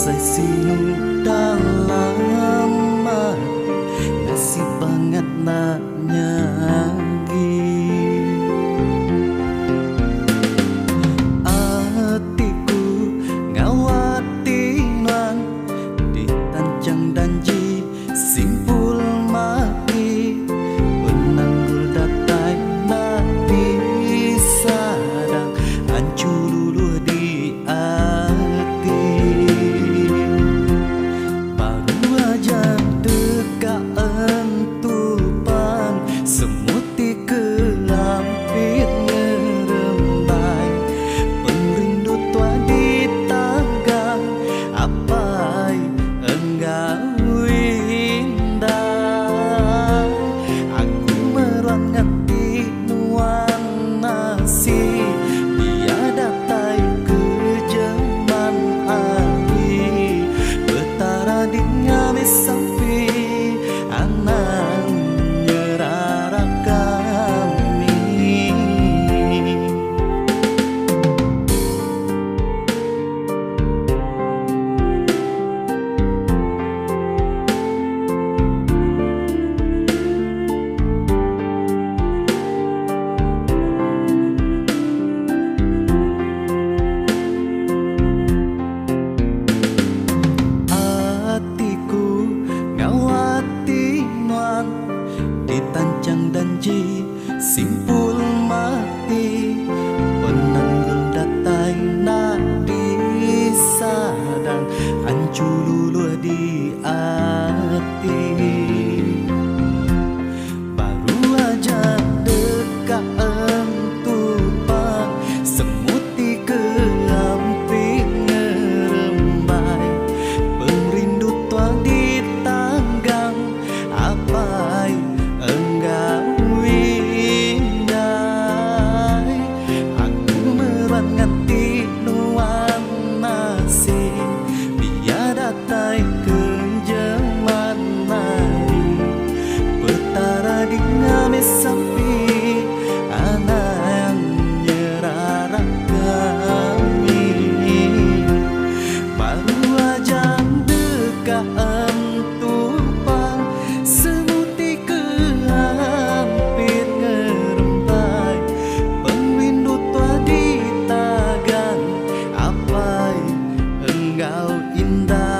sinu dalam hati ngasih banget nyanyi hatiku ngawati nuan ditancang danji simpul mati menanggul datai nabi sadang hancur dulu di hati baru aja dekat entupan semuti kelampir ngerembai perindu tua di tanggang apai enggak indah aku merangati nuan nasi tiada tai kejeman hari betara dinyamis sampai anak nyerara kami hatiku ngawati nuan ditancang danji simpul mati penanggul datai nadi sadang hancur lulu di hati baru aja dekat entupan semuti kelampi ngerembai perindu tua di tanggang apai enggak indah aku merangati nuan nasi tiada tai kenjaman nari betara di ngamis sampai anak nyerara kami baru aja dekat entupan semuti kehampir ngerembai perindu tua di tagang apai enggau indah